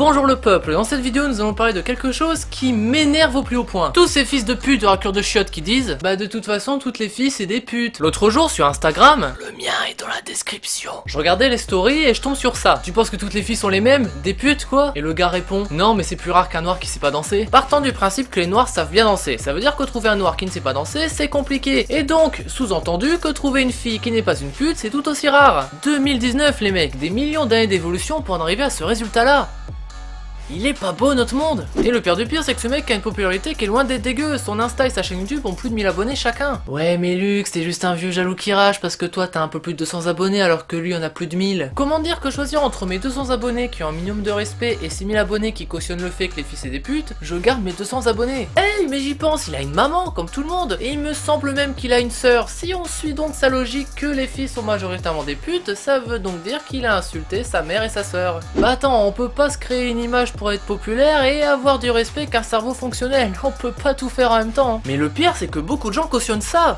Bonjour le peuple, dans cette vidéo nous allons parler de quelque chose qui m'énerve au plus haut point. Tous ces fils de pute de raclure de chiottes qui disent bah de toute façon toutes les filles c'est des putes. L'autre jour sur Instagram, le mien est dans la description, je regardais les stories et je tombe sur ça. Tu penses que toutes les filles sont les mêmes? Des putes quoi? Et le gars répond non mais c'est plus rare qu'un noir qui sait pas danser. Partant du principe que les noirs savent bien danser, ça veut dire que trouver un noir qui ne sait pas danser c'est compliqué. Et donc sous-entendu que trouver une fille qui n'est pas une pute c'est tout aussi rare. 2019 les mecs, des millions d'années d'évolution pour en arriver à ce résultat là. Il est pas beau notre monde. Et le pire du pire c'est que ce mec a une popularité qui est loin d'être dégueu. Son Insta et sa chaîne YouTube ont plus de 1000 abonnés chacun. Ouais mais Lux, t'es juste un vieux jaloux qui rage parce que toi t'as un peu plus de 200 abonnés alors que lui en a plus de 1000. Comment dire que choisir entre mes 200 abonnés qui ont un minimum de respect et 6000 abonnés qui cautionnent le fait que les filles c'est des putes, je garde mes 200 abonnés. Hey mais j'y pense, il a une maman comme tout le monde. Et il me semble même qu'il a une sœur. Si on suit donc sa logique que les filles sont majoritairement des putes, ça veut donc dire qu'il a insulté sa mère et sa sœur. Bah attends, on peut pas se créer une image pour être populaire et avoir du respect qu'un cerveau fonctionnel. On peut pas tout faire en même temps. Mais le pire c'est que beaucoup de gens cautionnent ça.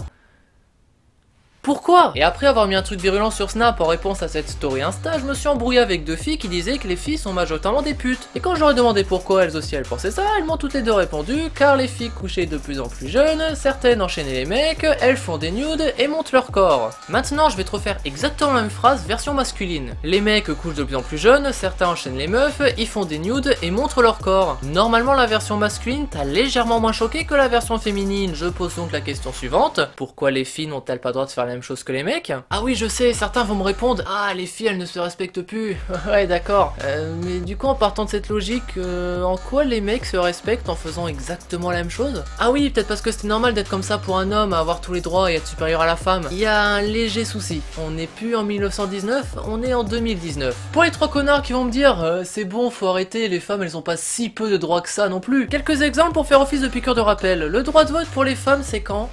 Pourquoi? Et après avoir mis un truc virulent sur Snap en réponse à cette story Insta, je me suis embrouillé avec deux filles qui disaient que les filles sont majoritairement des putes. Et quand j'aurais demandé pourquoi elles aussi elles pensaient ça, elles m'ont toutes les deux répondu car les filles couchaient de plus en plus jeunes, certaines enchaînaient les mecs, elles font des nudes et montent leur corps. Maintenant je vais te refaire exactement la même phrase version masculine. Les mecs couchent de plus en plus jeunes, certains enchaînent les meufs, ils font des nudes et montrent leur corps. Normalement la version masculine t'a légèrement moins choqué que la version féminine. Je pose donc la question suivante, pourquoi les filles n'ont-elles pas le droit de faire la même chose que les mecs? Ah oui je sais, certains vont me répondre ah les filles elles ne se respectent plus. Ouais d'accord, mais du coup en partant de cette logique, en quoi les mecs se respectent en faisant exactement la même chose? Ah oui peut-être parce que c'était normal d'être comme ça pour un homme, à avoir tous les droits et être supérieur à la femme. Il y a un léger souci, on n'est plus en 1919, on est en 2019. Pour les trois connards qui vont me dire c'est bon faut arrêter, les femmes elles ont pas si peu de droits que ça non plus. Quelques exemples pour faire office de piqûre de rappel. Le droit de vote pour les femmes c'est quand?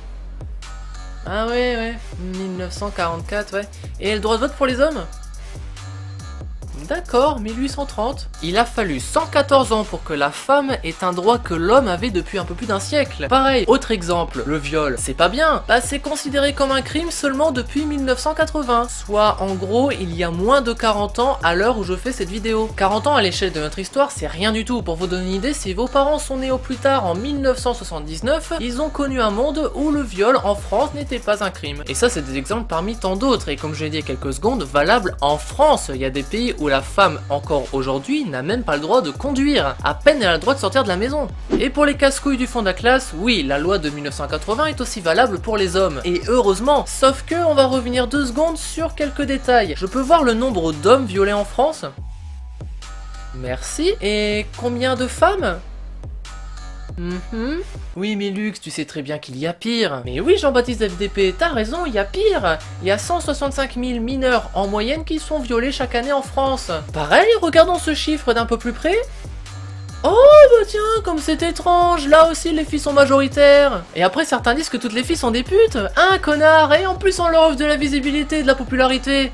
Ah ouais, 1944, ouais. Et le droit de vote pour les hommes? D'accord, 1830. Il a fallu 114 ans pour que la femme ait un droit que l'homme avait depuis un peu plus d'un siècle. Pareil, autre exemple, le viol, c'est pas bien. Bah c'est considéré comme un crime seulement depuis 1980. Soit en gros, il y a moins de 40 ans à l'heure où je fais cette vidéo. 40 ans à l'échelle de notre histoire, c'est rien du tout. Pour vous donner une idée, si vos parents sont nés au plus tard en 1979, ils ont connu un monde où le viol en France n'était pas un crime. Et ça c'est des exemples parmi tant d'autres. Et comme je l'ai dit il y a quelques secondes, valable en France. Il y a des pays où la femme, encore aujourd'hui, n'a même pas le droit de conduire. À peine elle a le droit de sortir de la maison. Et pour les casse-couilles du fond de la classe, oui, la loi de 1980 est aussi valable pour les hommes. Et heureusement, sauf que on va revenir 2 secondes sur quelques détails. Je peux voir le nombre d'hommes violés en France? Merci. Et combien de femmes? Oui mais Lux, tu sais très bien qu'il y a pire. Mais oui Jean-Baptiste FDP, t'as raison, il y a pire. Il y a 165 000 mineurs en moyenne qui sont violés chaque année en France. Pareil, regardons ce chiffre d'un peu plus près. Oh bah tiens, comme c'est étrange, là aussi les filles sont majoritaires. Et après certains disent que toutes les filles sont des putes. Un connard, et en plus on leur offre de la visibilité et de la popularité.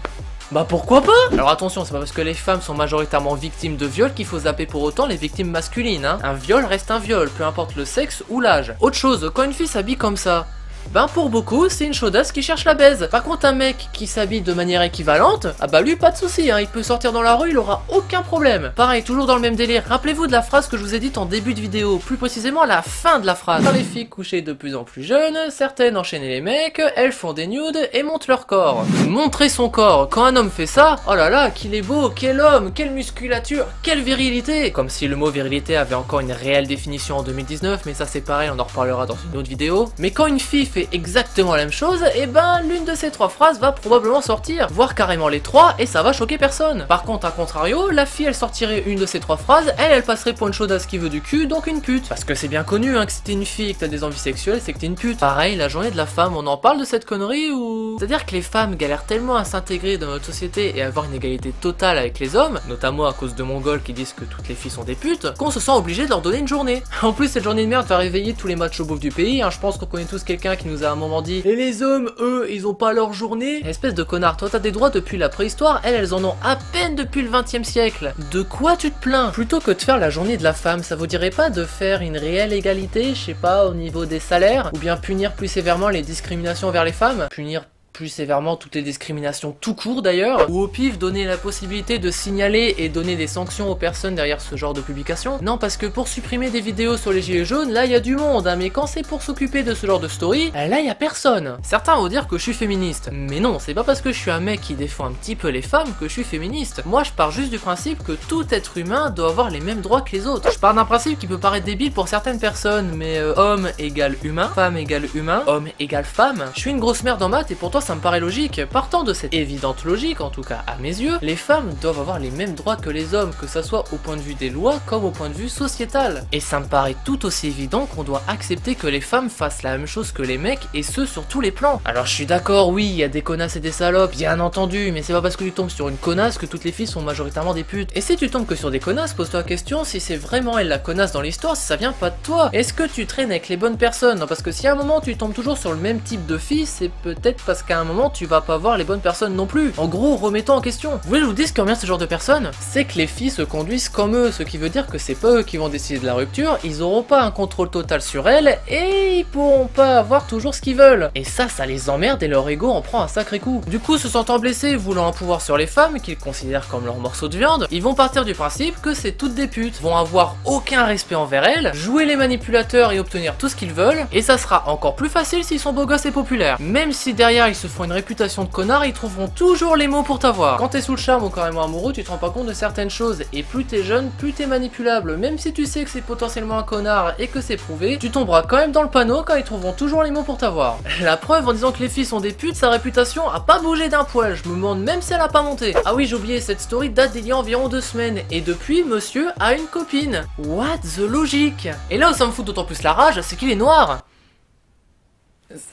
Bah pourquoi pas? Alors attention, c'est pas parce que les femmes sont majoritairement victimes de viol qu'il faut zapper pour autant les victimes masculines, hein. Un viol reste un viol, peu importe le sexe ou l'âge. Autre chose, quand une fille s'habille comme ça, ben pour beaucoup, c'est une chaudasse qui cherche la baise. Par contre, un mec qui s'habille de manière équivalente, ah bah lui, pas de souci, hein, il peut sortir dans la rue, il aura aucun problème. Pareil, toujours dans le même délire, rappelez-vous de la phrase que je vous ai dite en début de vidéo, plus précisément à la fin de la phrase. Quand les filles couchaient de plus en plus jeunes, certaines enchaînaient les mecs, elles font des nudes et montent leur corps. Montrer son corps, quand un homme fait ça, oh là là, qu'il est beau, quel homme, quelle musculature, quelle virilité. Comme si le mot virilité avait encore une réelle définition en 2019, mais ça c'est pareil, on en reparlera dans une autre vidéo. Mais quand une fille fait exactement la même chose, et ben l'une de ces 3 phrases va probablement sortir, voire carrément les 3, et ça va choquer personne. Par contre, à contrario, la fille elle sortirait une de ces 3 phrases, elle passerait pour une chaudasse qui veut du cul, donc une pute. Parce que c'est bien connu, hein, que si t'es une fille et que t'as des envies sexuelles, c'est que t'es une pute. Pareil, la journée de la femme, on en parle de cette connerie ou... C'est-à-dire que les femmes galèrent tellement à s'intégrer dans notre société et à avoir une égalité totale avec les hommes, notamment à cause de Mongols qui disent que toutes les filles sont des putes, qu'on se sent obligé de leur donner une journée. En plus, cette journée de merde va réveiller tous les machos beaufs du pays, hein, je pense qu'on connaît tous quelqu'un qui nous a à un moment dit et les hommes, eux, ils ont pas leur journée. Espèce de connard, toi t'as des droits depuis la préhistoire, elles en ont à peine depuis le 20e siècle. De quoi tu te plains? Plutôt que de faire la journée de la femme, ça vous dirait pas de faire une réelle égalité, je sais pas, au niveau des salaires, ou bien punir plus sévèrement les discriminations vers les femmes? Punir plus sévèrement toutes les discriminations tout court d'ailleurs, ou au pif donner la possibilité de signaler et donner des sanctions aux personnes derrière ce genre de publication. Non, parce que pour supprimer des vidéos sur les gilets jaunes, là il y a du monde, hein, mais quand c'est pour s'occuper de ce genre de story, là il y a personne. Certains vont dire que je suis féministe, mais non, c'est pas parce que je suis un mec qui défend un petit peu les femmes que je suis féministe. Moi je pars juste du principe que tout être humain doit avoir les mêmes droits que les autres. Je pars d'un principe qui peut paraître débile pour certaines personnes, mais homme égale humain, femme égale humain, homme égale femme. Je suis une grosse merde en maths et pour toi ça me paraît logique. Partant de cette évidente logique, en tout cas à mes yeux, les femmes doivent avoir les mêmes droits que les hommes, que ça soit au point de vue des lois comme au point de vue sociétal. Et ça me paraît tout aussi évident qu'on doit accepter que les femmes fassent la même chose que les mecs, et ce sur tous les plans. Alors je suis d'accord, oui, il y a des connasses et des salopes, bien entendu, mais c'est pas parce que tu tombes sur une connasse que toutes les filles sont majoritairement des putes. Et si tu tombes que sur des connasses, pose-toi la question si c'est vraiment elle la connasse dans l'histoire, si ça vient pas de toi. Est-ce que tu traînes avec les bonnes personnes? Non, parce que si à un moment tu tombes toujours sur le même type de fille, c'est peut-être parce qu'à un moment tu vas pas voir les bonnes personnes non plus. En gros, remettons en question. Vous voulez que je vous dise ce qui revient ce genre de personnes? C'est que les filles se conduisent comme eux, ce qui veut dire que c'est pas eux qui vont décider de la rupture, ils auront pas un contrôle total sur elles, et ils pourront pas avoir toujours ce qu'ils veulent. Et ça les emmerde et leur ego en prend un sacré coup. Du coup, se sentant blessés, voulant un pouvoir sur les femmes, qu'ils considèrent comme leur morceau de viande, ils vont partir du principe que c'est toutes des putes, vont avoir aucun respect envers elles, jouer les manipulateurs et obtenir tout ce qu'ils veulent, et ça sera encore plus facile s'ils sont beaux gosses et populaires. Même si derrière ils se font une réputation de connards, ils trouveront toujours les mots pour t'avoir. Quand t'es sous le charme ou carrément amoureux, tu te rends pas compte de certaines choses, et plus t'es jeune, plus t'es manipulable. Même si tu sais que c'est potentiellement un connard et que c'est prouvé, tu tomberas quand même dans le panneau quand ils trouveront toujours les mots pour t'avoir. La preuve, en disant que les filles sont des putes, sa réputation a pas bougé d'un poil, je me demande même si elle a pas monté. Ah oui, j'ai oublié, cette story date d'il y a environ 2 semaines, et depuis, monsieur a une copine. What the logique? Et là où ça me fout d'autant plus la rage, c'est qu'il est noir.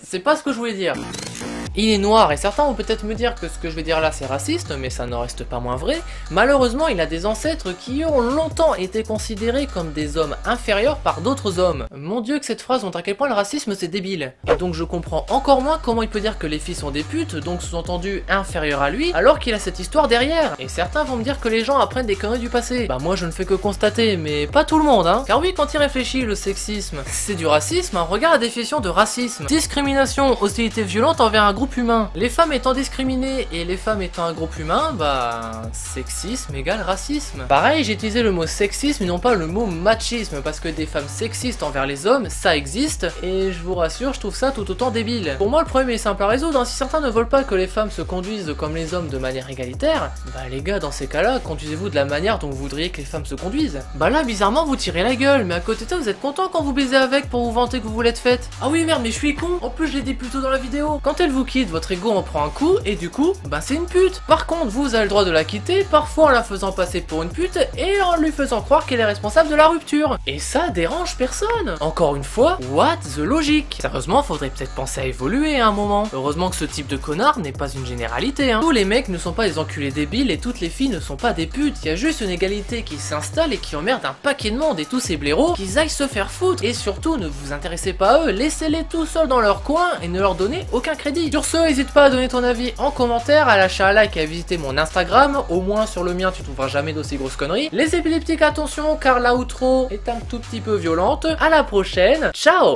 C'est pas ce que je voulais dire. Il est noir, et certains vont peut-être me dire que ce que je vais dire là c'est raciste, mais ça n'en reste pas moins vrai. Malheureusement, il a des ancêtres qui ont longtemps été considérés comme des hommes inférieurs par d'autres hommes. Mon dieu que cette phrase montre à quel point le racisme c'est débile. Et donc je comprends encore moins comment il peut dire que les filles sont des putes, donc sous-entendu inférieures à lui, alors qu'il a cette histoire derrière. Et certains vont me dire que les gens apprennent des conneries du passé. Bah moi je ne fais que constater, mais pas tout le monde hein. Car oui, quand il réfléchit, le sexisme c'est du racisme, hein. Regarde la définition de racisme. Discrimination, hostilité violente envers un groupe humain. Les femmes étant discriminées et les femmes étant un groupe humain, bah sexisme égale racisme. Pareil, j'ai utilisé le mot sexisme et non pas le mot machisme, parce que des femmes sexistes envers les hommes, ça existe, et je vous rassure, je trouve ça tout autant débile. Pour moi, le problème est simple à résoudre, hein. Si certains ne veulent pas que les femmes se conduisent comme les hommes de manière égalitaire, bah les gars, dans ces cas-là, conduisez-vous de la manière dont vous voudriez que les femmes se conduisent. Bah là, bizarrement, vous tirez la gueule, mais à côté de ça, vous êtes content quand vous baisez avec pour vous vanter que vous l'êtes faite. Ah oui, merde, mais je suis con, en plus je l'ai dit plus tôt dans la vidéo. Quand elle vous quitte, votre ego en prend un coup, et du coup, bah c'est une pute. Par contre, vous avez le droit de la quitter, parfois en la faisant passer pour une pute, et en lui faisant croire qu'elle est responsable de la rupture. Et ça dérange personne. Encore une fois, what the logic? Sérieusement, faudrait peut-être penser à évoluer à un moment. Heureusement que ce type de connard n'est pas une généralité, hein. Tous les mecs ne sont pas des enculés débiles, et toutes les filles ne sont pas des putes. Il y a juste une égalité qui s'installe et qui emmerde un paquet de monde, et tous ces blaireaux, qu'ils aillent se faire foutre. Et surtout, ne vous intéressez pas à eux, laissez-les tout seuls dans leur coin, et ne leur donnez aucun crédit. Sur ce, n'hésite pas à donner ton avis en commentaire, à lâcher un like et à visiter mon Instagram. Au moins sur le mien tu trouveras jamais d'aussi grosses conneries. Les épileptiques, attention car la outro est un tout petit peu violente. À la prochaine, ciao.